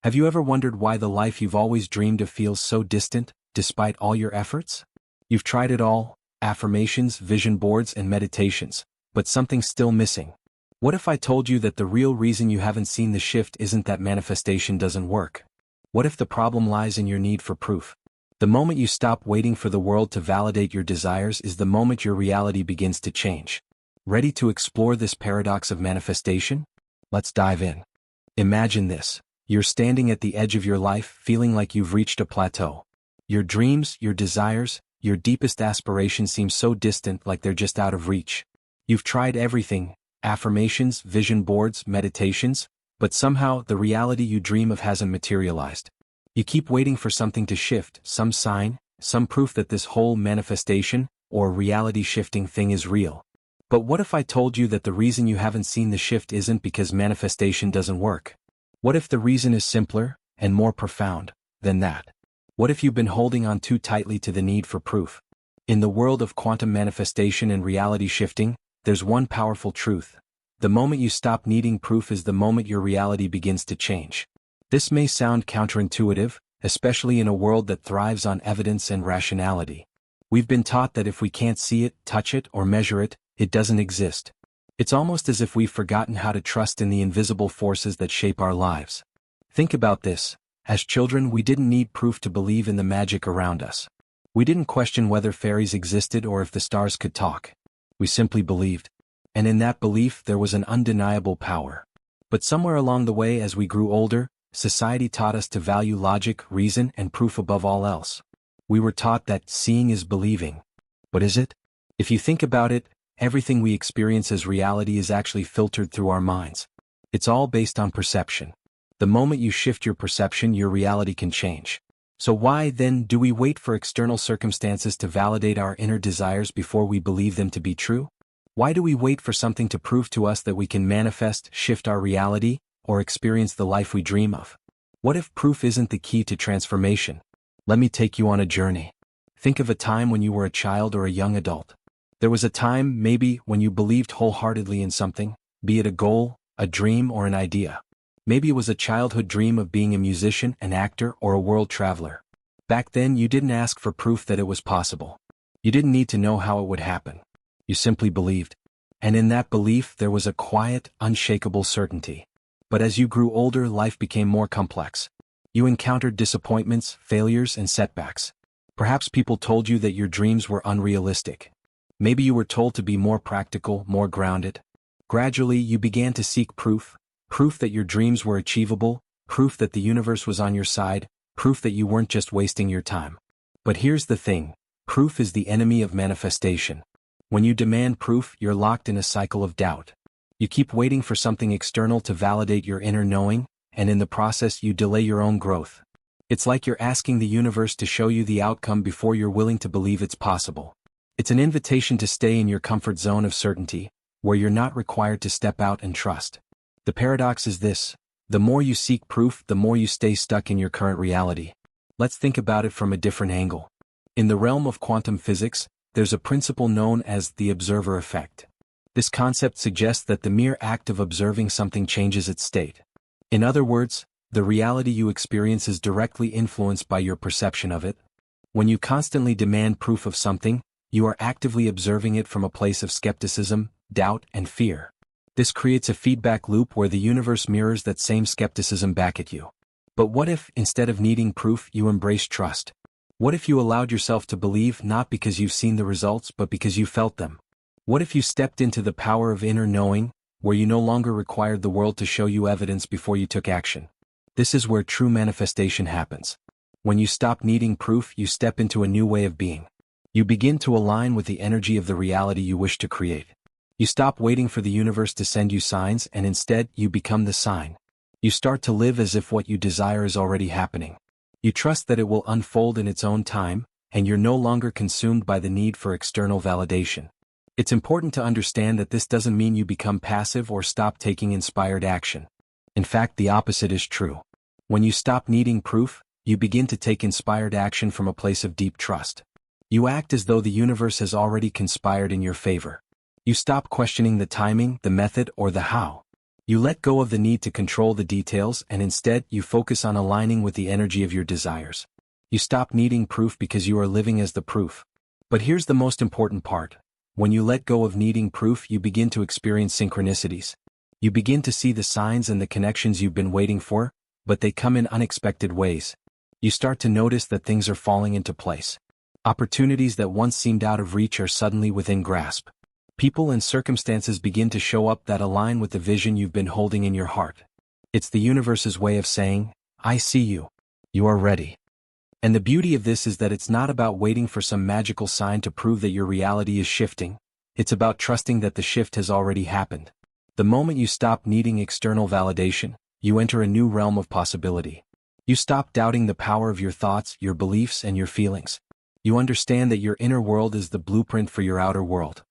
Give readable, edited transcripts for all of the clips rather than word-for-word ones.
Have you ever wondered why the life you've always dreamed of feels so distant, despite all your efforts? You've tried it all, affirmations, vision boards, and meditations, but something's still missing. What if I told you that the real reason you haven't seen the shift isn't that manifestation doesn't work? What if the problem lies in your need for proof? The moment you stop waiting for the world to validate your desires is the moment your reality begins to change. Ready to explore this paradox of manifestation? Let's dive in. Imagine this. You're standing at the edge of your life, feeling like you've reached a plateau. Your dreams, your desires, your deepest aspirations seem so distant, like they're just out of reach. You've tried everything, affirmations, vision boards, meditations, but somehow the reality you dream of hasn't materialized. You keep waiting for something to shift, some sign, some proof that this whole manifestation or reality shifting thing is real. But what if I told you that the reason you haven't seen the shift isn't because manifestation doesn't work? What if the reason is simpler and more profound than that? What if you've been holding on too tightly to the need for proof? In the world of quantum manifestation and reality shifting, there's one powerful truth. The moment you stop needing proof is the moment your reality begins to change. This may sound counterintuitive, especially in a world that thrives on evidence and rationality. We've been taught that if we can't see it, touch it, or measure it, it doesn't exist. It's almost as if we've forgotten how to trust in the invisible forces that shape our lives. Think about this. As children, we didn't need proof to believe in the magic around us. We didn't question whether fairies existed or if the stars could talk. We simply believed. And in that belief there was an undeniable power. But somewhere along the way, as we grew older, society taught us to value logic, reason, and proof above all else. We were taught that seeing is believing. But is it? If you think about it, everything we experience as reality is actually filtered through our minds. It's all based on perception. The moment you shift your perception, your reality can change. So why, then, do we wait for external circumstances to validate our inner desires before we believe them to be true? Why do we wait for something to prove to us that we can manifest, shift our reality, or experience the life we dream of? What if proof isn't the key to transformation? Let me take you on a journey. Think of a time when you were a child or a young adult. There was a time, maybe, when you believed wholeheartedly in something, be it a goal, a dream, or an idea. Maybe it was a childhood dream of being a musician, an actor, or a world traveler. Back then, you didn't ask for proof that it was possible. You didn't need to know how it would happen. You simply believed. And in that belief, there was a quiet, unshakable certainty. But as you grew older, life became more complex. You encountered disappointments, failures, and setbacks. Perhaps people told you that your dreams were unrealistic. Maybe you were told to be more practical, more grounded. Gradually, you began to seek proof that your dreams were achievable, proof that the universe was on your side, proof that you weren't just wasting your time. But here's the thing, proof is the enemy of manifestation. When you demand proof, you're locked in a cycle of doubt. You keep waiting for something external to validate your inner knowing, and in the process you delay your own growth. It's like you're asking the universe to show you the outcome before you're willing to believe it's possible. It's an invitation to stay in your comfort zone of certainty, where you're not required to step out and trust. The paradox is this: the more you seek proof, the more you stay stuck in your current reality. Let's think about it from a different angle. In the realm of quantum physics, there's a principle known as the observer effect. This concept suggests that the mere act of observing something changes its state. In other words, the reality you experience is directly influenced by your perception of it. When you constantly demand proof of something, you are actively observing it from a place of skepticism, doubt, and fear. This creates a feedback loop where the universe mirrors that same skepticism back at you. But what if, instead of needing proof, you embrace trust? What if you allowed yourself to believe not because you've seen the results but because you felt them? What if you stepped into the power of inner knowing, where you no longer required the world to show you evidence before you took action? This is where true manifestation happens. When you stop needing proof, you step into a new way of being. You begin to align with the energy of the reality you wish to create. You stop waiting for the universe to send you signs, and instead, you become the sign. You start to live as if what you desire is already happening. You trust that it will unfold in its own time, and you're no longer consumed by the need for external validation. It's important to understand that this doesn't mean you become passive or stop taking inspired action. In fact, the opposite is true. When you stop needing proof, you begin to take inspired action from a place of deep trust. You act as though the universe has already conspired in your favor. You stop questioning the timing, the method, or the how. You let go of the need to control the details and instead you focus on aligning with the energy of your desires. You stop needing proof because you are living as the proof. But here's the most important part. When you let go of needing proof, you begin to experience synchronicities. You begin to see the signs and the connections you've been waiting for, but they come in unexpected ways. You start to notice that things are falling into place. Opportunities that once seemed out of reach are suddenly within grasp. People and circumstances begin to show up that align with the vision you've been holding in your heart. It's the universe's way of saying, I see you. You are ready. And the beauty of this is that it's not about waiting for some magical sign to prove that your reality is shifting. It's about trusting that the shift has already happened. The moment you stop needing external validation, you enter a new realm of possibility. You stop doubting the power of your thoughts, your beliefs, and your feelings. You understand that your inner world is the blueprint for your outer world.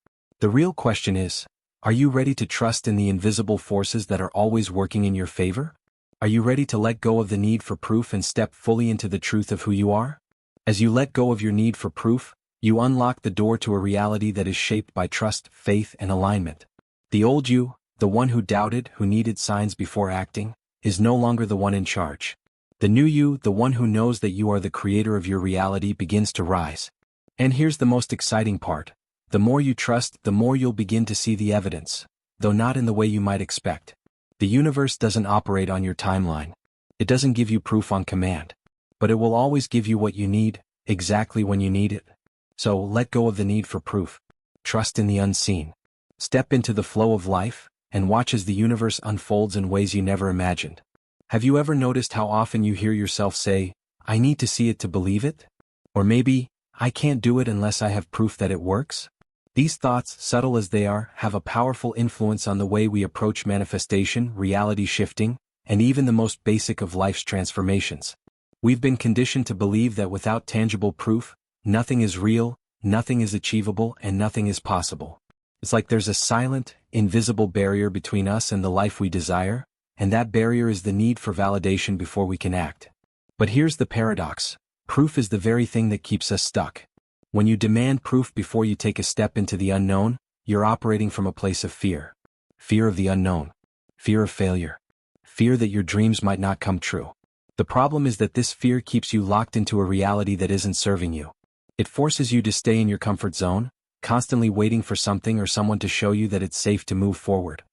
The real question is, are you ready to trust in the invisible forces that are always working in your favor? Are you ready to let go of the need for proof and step fully into the truth of who you are? As you let go of your need for proof, you unlock the door to a reality that is shaped by trust, faith, and alignment. The old you, the one who doubted, who needed signs before acting, is no longer the one in charge. The new you, the one who knows that you are the creator of your reality, begins to rise. And here's the most exciting part. The more you trust, the more you'll begin to see the evidence, though not in the way you might expect. The universe doesn't operate on your timeline. It doesn't give you proof on command. But it will always give you what you need, exactly when you need it. So let go of the need for proof. Trust in the unseen. Step into the flow of life, and watch as the universe unfolds in ways you never imagined. Have you ever noticed how often you hear yourself say, I need to see it to believe it? Or maybe, I can't do it unless I have proof that it works? These thoughts, subtle as they are, have a powerful influence on the way we approach manifestation, reality shifting, and even the most basic of life's transformations. We've been conditioned to believe that without tangible proof, nothing is real, nothing is achievable, and nothing is possible. It's like there's a silent, invisible barrier between us and the life we desire, and that barrier is the need for validation before we can act. But here's the paradox. Proof is the very thing that keeps us stuck. When you demand proof before you take a step into the unknown, you're operating from a place of fear. Fear of the unknown. Fear of failure. Fear that your dreams might not come true. The problem is that this fear keeps you locked into a reality that isn't serving you. It forces you to stay in your comfort zone, constantly waiting for something or someone to show you that it's safe to move forward.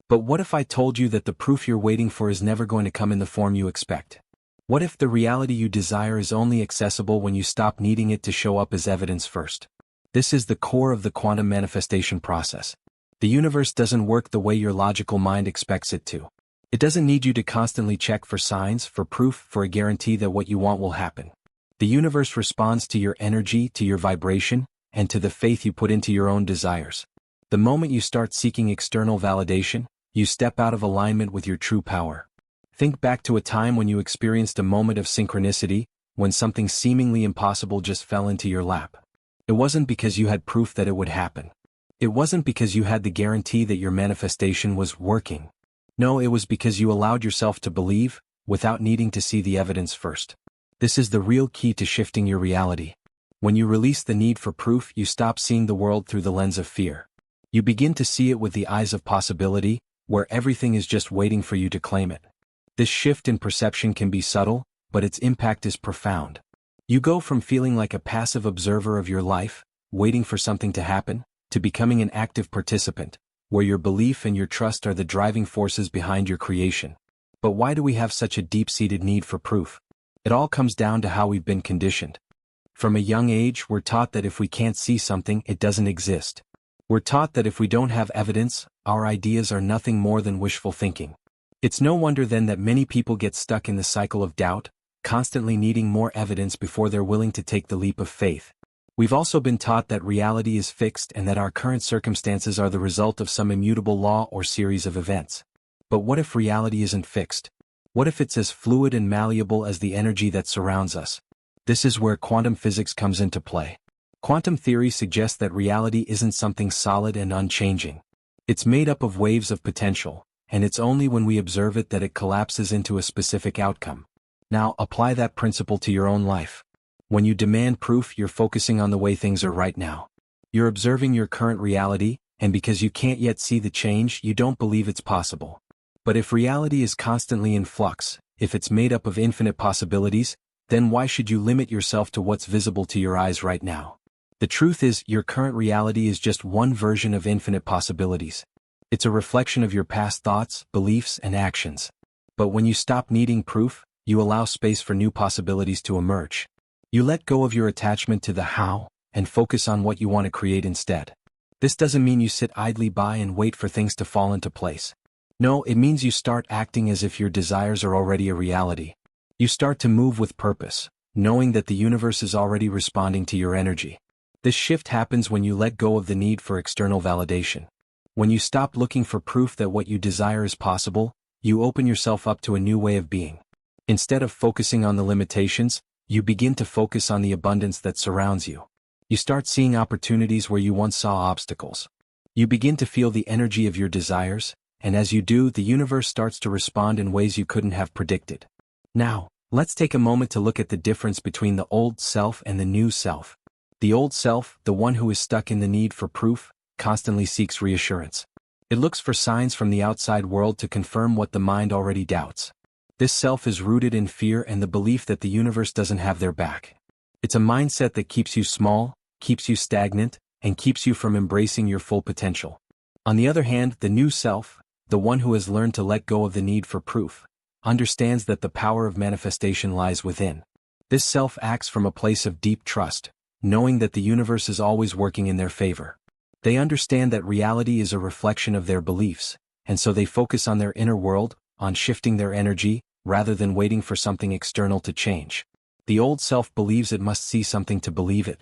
But what if I told you that the proof you're waiting for is never going to come in the form you expect? What if the reality you desire is only accessible when you stop needing it to show up as evidence first? This is the core of the quantum manifestation process. The universe doesn't work the way your logical mind expects it to. It doesn't need you to constantly check for signs, for proof, for a guarantee that what you want will happen. The universe responds to your energy, to your vibration, and to the faith you put into your own desires. The moment you start seeking external validation, you step out of alignment with your true power. Think back to a time when you experienced a moment of synchronicity, when something seemingly impossible just fell into your lap. It wasn't because you had proof that it would happen. It wasn't because you had the guarantee that your manifestation was working. No, it was because you allowed yourself to believe, without needing to see the evidence first. This is the real key to shifting your reality. When you release the need for proof, you stop seeing the world through the lens of fear. You begin to see it with the eyes of possibility, where everything is just waiting for you to claim it. This shift in perception can be subtle, but its impact is profound. You go from feeling like a passive observer of your life, waiting for something to happen, to becoming an active participant, where your belief and your trust are the driving forces behind your creation. But why do we have such a deep-seated need for proof? It all comes down to how we've been conditioned. From a young age, we're taught that if we can't see something, it doesn't exist. We're taught that if we don't have evidence, our ideas are nothing more than wishful thinking. It's no wonder then that many people get stuck in the cycle of doubt, constantly needing more evidence before they're willing to take the leap of faith. We've also been taught that reality is fixed and that our current circumstances are the result of some immutable law or series of events. But what if reality isn't fixed? What if it's as fluid and malleable as the energy that surrounds us? This is where quantum physics comes into play. Quantum theory suggests that reality isn't something solid and unchanging. It's made up of waves of potential, and it's only when we observe it that it collapses into a specific outcome. Now, apply that principle to your own life. When you demand proof, you're focusing on the way things are right now. You're observing your current reality, and because you can't yet see the change, you don't believe it's possible. But if reality is constantly in flux, if it's made up of infinite possibilities, then why should you limit yourself to what's visible to your eyes right now? The truth is, your current reality is just one version of infinite possibilities. It's a reflection of your past thoughts, beliefs, and actions. But when you stop needing proof, you allow space for new possibilities to emerge. You let go of your attachment to the how, and focus on what you want to create instead. This doesn't mean you sit idly by and wait for things to fall into place. No, it means you start acting as if your desires are already a reality. You start to move with purpose, knowing that the universe is already responding to your energy. This shift happens when you let go of the need for external validation. When you stop looking for proof that what you desire is possible, you open yourself up to a new way of being. Instead of focusing on the limitations, you begin to focus on the abundance that surrounds you. You start seeing opportunities where you once saw obstacles. You begin to feel the energy of your desires, and as you do, the universe starts to respond in ways you couldn't have predicted. Now, let's take a moment to look at the difference between the old self and the new self. The old self, the one who is stuck in the need for proof, constantly seeks reassurance. It looks for signs from the outside world to confirm what the mind already doubts. This self is rooted in fear and the belief that the universe doesn't have their back. It's a mindset that keeps you small, keeps you stagnant, and keeps you from embracing your full potential. On the other hand, the new self, the one who has learned to let go of the need for proof, understands that the power of manifestation lies within. This self acts from a place of deep trust, knowing that the universe is always working in their favor. They understand that reality is a reflection of their beliefs, and so they focus on their inner world, on shifting their energy, rather than waiting for something external to change. The old self believes it must see something to believe it.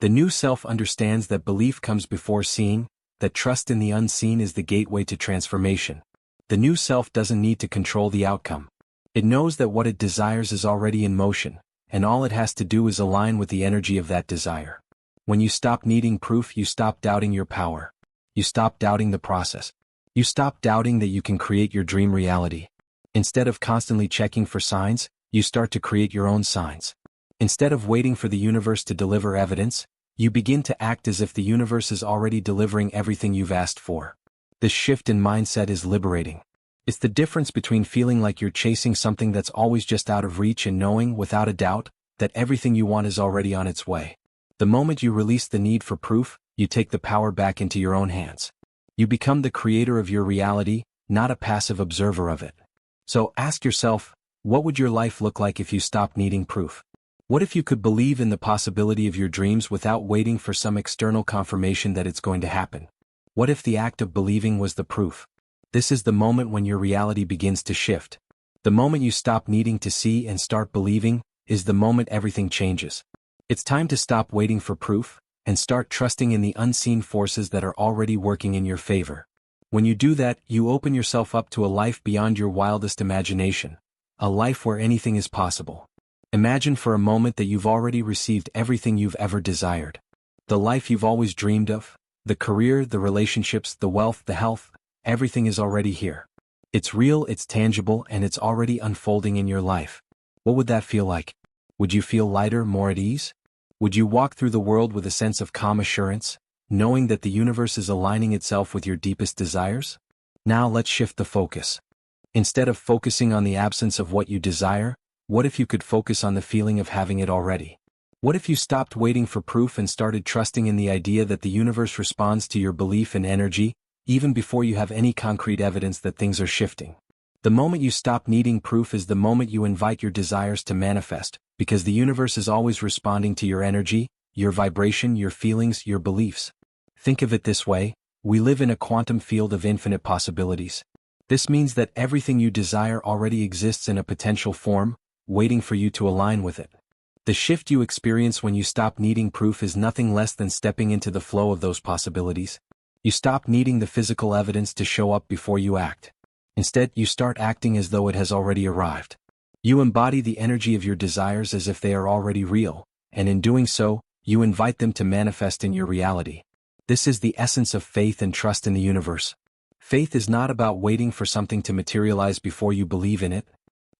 The new self understands that belief comes before seeing, that trust in the unseen is the gateway to transformation. The new self doesn't need to control the outcome. It knows that what it desires is already in motion, and all it has to do is align with the energy of that desire. When you stop needing proof, you stop doubting your power. You stop doubting the process. You stop doubting that you can create your dream reality. Instead of constantly checking for signs, you start to create your own signs. Instead of waiting for the universe to deliver evidence, you begin to act as if the universe is already delivering everything you've asked for. This shift in mindset is liberating. It's the difference between feeling like you're chasing something that's always just out of reach and knowing, without a doubt, that everything you want is already on its way. The moment you release the need for proof, you take the power back into your own hands. You become the creator of your reality, not a passive observer of it. So ask yourself, what would your life look like if you stopped needing proof? What if you could believe in the possibility of your dreams without waiting for some external confirmation that it's going to happen? What if the act of believing was the proof? This is the moment when your reality begins to shift. The moment you stop needing to see and start believing is the moment everything changes. It's time to stop waiting for proof and start trusting in the unseen forces that are already working in your favor. When you do that, you open yourself up to a life beyond your wildest imagination, a life where anything is possible. Imagine for a moment that you've already received everything you've ever desired. The life you've always dreamed of, the career, the relationships, the wealth, the health, everything is already here. It's real, it's tangible, and it's already unfolding in your life. What would that feel like? Would you feel lighter, more at ease? Would you walk through the world with a sense of calm assurance, knowing that the universe is aligning itself with your deepest desires? Now let's shift the focus. Instead of focusing on the absence of what you desire, what if you could focus on the feeling of having it already? What if you stopped waiting for proof and started trusting in the idea that the universe responds to your belief and energy, even before you have any concrete evidence that things are shifting? The moment you stop needing proof is the moment you invite your desires to manifest, because the universe is always responding to your energy, your vibration, your feelings, your beliefs. Think of it this way: we live in a quantum field of infinite possibilities. This means that everything you desire already exists in a potential form, waiting for you to align with it. The shift you experience when you stop needing proof is nothing less than stepping into the flow of those possibilities. You stop needing the physical evidence to show up before you act. Instead, you start acting as though it has already arrived. You embody the energy of your desires as if they are already real, and in doing so, you invite them to manifest in your reality. This is the essence of faith and trust in the universe. Faith is not about waiting for something to materialize before you believe in it.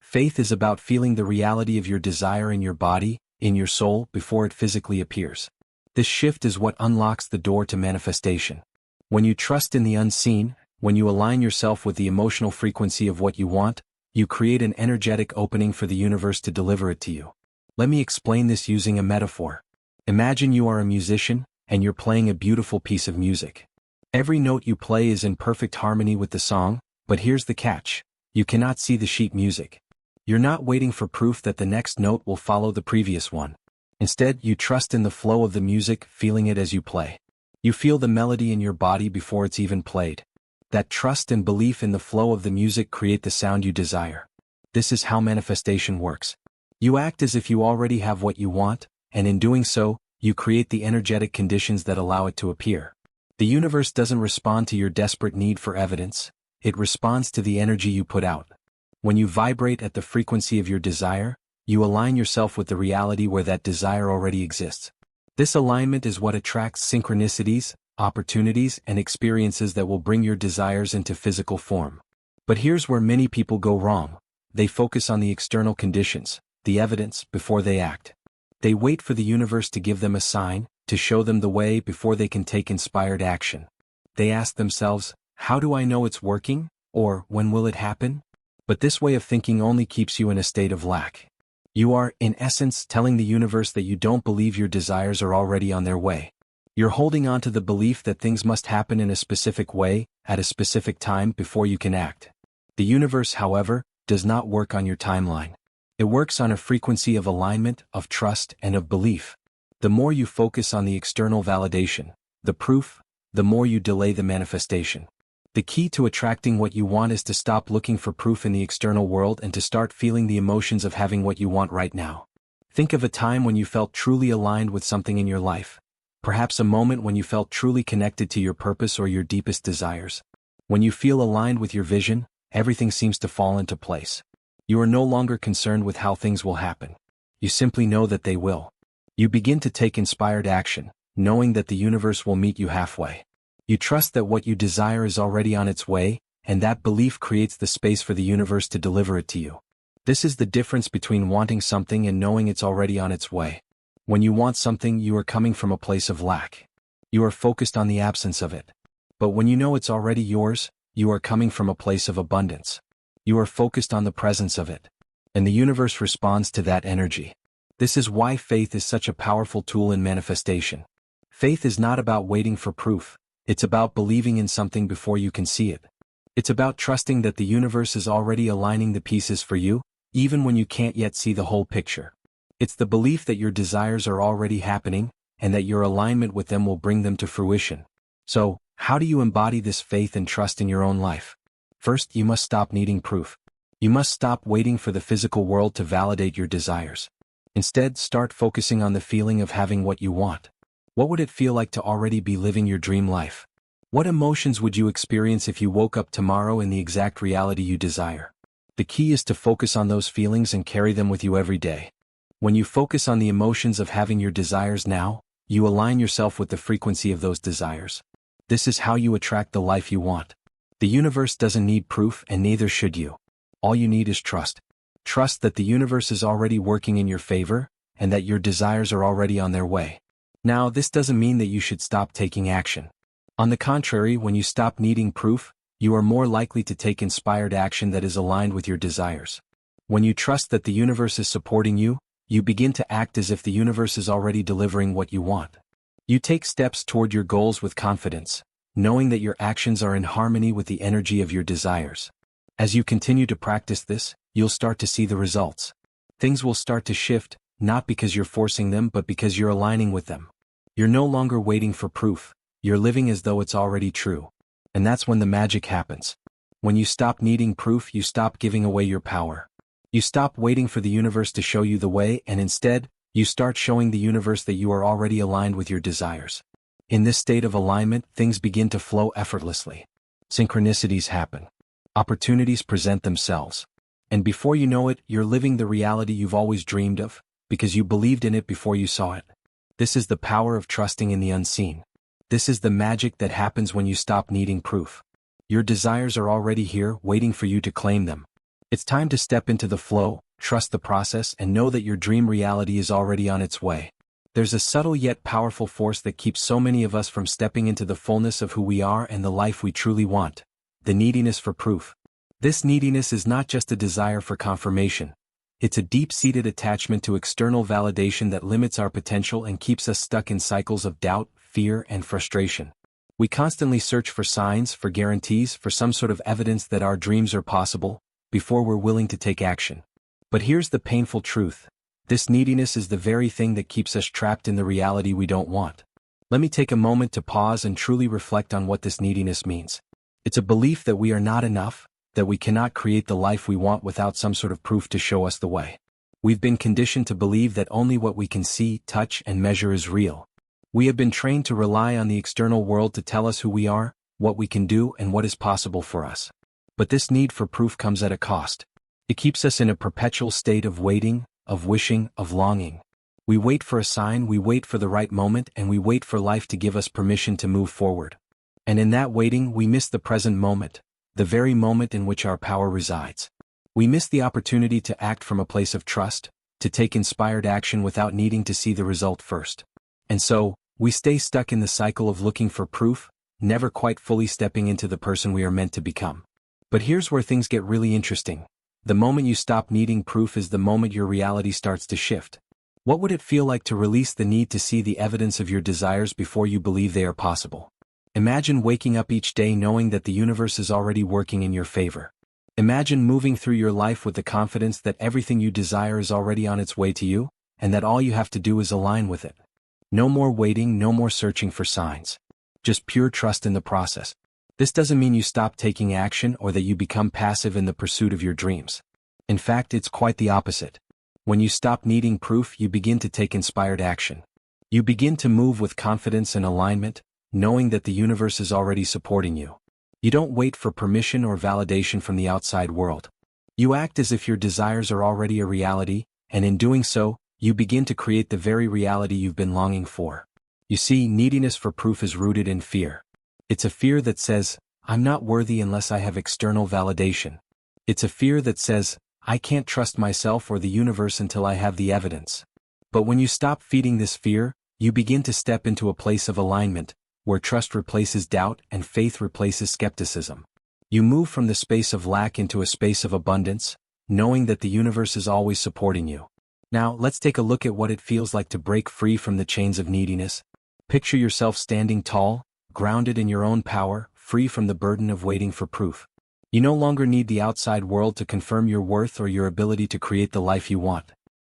Faith is about feeling the reality of your desire in your body, in your soul, before it physically appears. This shift is what unlocks the door to manifestation. When you trust in the unseen, When you align yourself with the emotional frequency of what you want, you create an energetic opening for the universe to deliver it to you. Let me explain this using a metaphor. Imagine you are a musician, and you're playing a beautiful piece of music. Every note you play is in perfect harmony with the song, but here's the catch. You cannot see the sheet music. You're not waiting for proof that the next note will follow the previous one. Instead, you trust in the flow of the music, feeling it as you play. You feel the melody in your body before it's even played. That trust and belief in the flow of the music create the sound you desire. This is how manifestation works. You act as if you already have what you want, and in doing so, you create the energetic conditions that allow it to appear. The universe doesn't respond to your desperate need for evidence, it responds to the energy you put out. When you vibrate at the frequency of your desire, you align yourself with the reality where that desire already exists. This alignment is what attracts synchronicities, opportunities, and experiences that will bring your desires into physical form. But here's where many people go wrong. They focus on the external conditions, the evidence, before they act. They wait for the universe to give them a sign, to show them the way before they can take inspired action. They ask themselves, how do I know it's working? Or, when will it happen? But this way of thinking only keeps you in a state of lack. You are, in essence, telling the universe that you don't believe your desires are already on their way. You're holding on to the belief that things must happen in a specific way, at a specific time before you can act. The universe, however, does not work on your timeline. It works on a frequency of alignment, of trust, and of belief. The more you focus on the external validation, the proof, the more you delay the manifestation. The key to attracting what you want is to stop looking for proof in the external world and to start feeling the emotions of having what you want right now. Think of a time when you felt truly aligned with something in your life. Perhaps a moment when you felt truly connected to your purpose or your deepest desires. When you feel aligned with your vision, everything seems to fall into place. You are no longer concerned with how things will happen. You simply know that they will. You begin to take inspired action, knowing that the universe will meet you halfway. You trust that what you desire is already on its way, and that belief creates the space for the universe to deliver it to you. This is the difference between wanting something and knowing it's already on its way. When you want something, you are coming from a place of lack. You are focused on the absence of it. But when you know it's already yours, you are coming from a place of abundance. You are focused on the presence of it. And the universe responds to that energy. This is why faith is such a powerful tool in manifestation. Faith is not about waiting for proof. It's about believing in something before you can see it. It's about trusting that the universe is already aligning the pieces for you, even when you can't yet see the whole picture. It's the belief that your desires are already happening, and that your alignment with them will bring them to fruition. So, how do you embody this faith and trust in your own life? First, you must stop needing proof. You must stop waiting for the physical world to validate your desires. Instead, start focusing on the feeling of having what you want. What would it feel like to already be living your dream life? What emotions would you experience if you woke up tomorrow in the exact reality you desire? The key is to focus on those feelings and carry them with you every day. When you focus on the emotions of having your desires now, you align yourself with the frequency of those desires. This is how you attract the life you want. The universe doesn't need proof, and neither should you. All you need is trust. Trust that the universe is already working in your favor, and that your desires are already on their way. Now, this doesn't mean that you should stop taking action. On the contrary, when you stop needing proof, you are more likely to take inspired action that is aligned with your desires. When you trust that the universe is supporting you, you begin to act as if the universe is already delivering what you want. You take steps toward your goals with confidence, knowing that your actions are in harmony with the energy of your desires. As you continue to practice this, you'll start to see the results. Things will start to shift, not because you're forcing them but because you're aligning with them. You're no longer waiting for proof, you're living as though it's already true. And that's when the magic happens. When you stop needing proof, you stop giving away your power. You stop waiting for the universe to show you the way, and instead, you start showing the universe that you are already aligned with your desires. In this state of alignment, things begin to flow effortlessly. Synchronicities happen. Opportunities present themselves. And before you know it, you're living the reality you've always dreamed of, because you believed in it before you saw it. This is the power of trusting in the unseen. This is the magic that happens when you stop needing proof. Your desires are already here, waiting for you to claim them. It's time to step into the flow, trust the process, and know that your dream reality is already on its way. There's a subtle yet powerful force that keeps so many of us from stepping into the fullness of who we are and the life we truly want. the neediness for proof. This neediness is not just a desire for confirmation. It's a deep-seated attachment to external validation that limits our potential and keeps us stuck in cycles of doubt, fear, and frustration. We constantly search for signs, for guarantees, for some sort of evidence that our dreams are possible, before we're willing to take action. But here's the painful truth. This neediness is the very thing that keeps us trapped in the reality we don't want. Let me take a moment to pause and truly reflect on what this neediness means. It's a belief that we are not enough, that we cannot create the life we want without some sort of proof to show us the way. We've been conditioned to believe that only what we can see, touch, and measure is real. We have been trained to rely on the external world to tell us who we are, what we can do, and what is possible for us. But this need for proof comes at a cost. It keeps us in a perpetual state of waiting, of wishing, of longing. We wait for a sign, we wait for the right moment, and we wait for life to give us permission to move forward. And in that waiting, we miss the present moment, the very moment in which our power resides. We miss the opportunity to act from a place of trust, to take inspired action without needing to see the result first. And so, we stay stuck in the cycle of looking for proof, never quite fully stepping into the person we are meant to become. But here's where things get really interesting. The moment you stop needing proof is the moment your reality starts to shift. What would it feel like to release the need to see the evidence of your desires before you believe they are possible? Imagine waking up each day knowing that the universe is already working in your favor. Imagine moving through your life with the confidence that everything you desire is already on its way to you, and that all you have to do is align with it. No more waiting, no more searching for signs. Just pure trust in the process. This doesn't mean you stop taking action or that you become passive in the pursuit of your dreams. In fact, it's quite the opposite. When you stop needing proof, you begin to take inspired action. You begin to move with confidence and alignment, knowing that the universe is already supporting you. You don't wait for permission or validation from the outside world. You act as if your desires are already a reality, and in doing so, you begin to create the very reality you've been longing for. You see, neediness for proof is rooted in fear. It's a fear that says, I'm not worthy unless I have external validation. It's a fear that says, I can't trust myself or the universe until I have the evidence. But when you stop feeding this fear, you begin to step into a place of alignment, where trust replaces doubt and faith replaces skepticism. You move from the space of lack into a space of abundance, knowing that the universe is always supporting you. Now, let's take a look at what it feels like to break free from the chains of neediness. Picture yourself standing tall, grounded in your own power, free from the burden of waiting for proof. You no longer need the outside world to confirm your worth or your ability to create the life you want.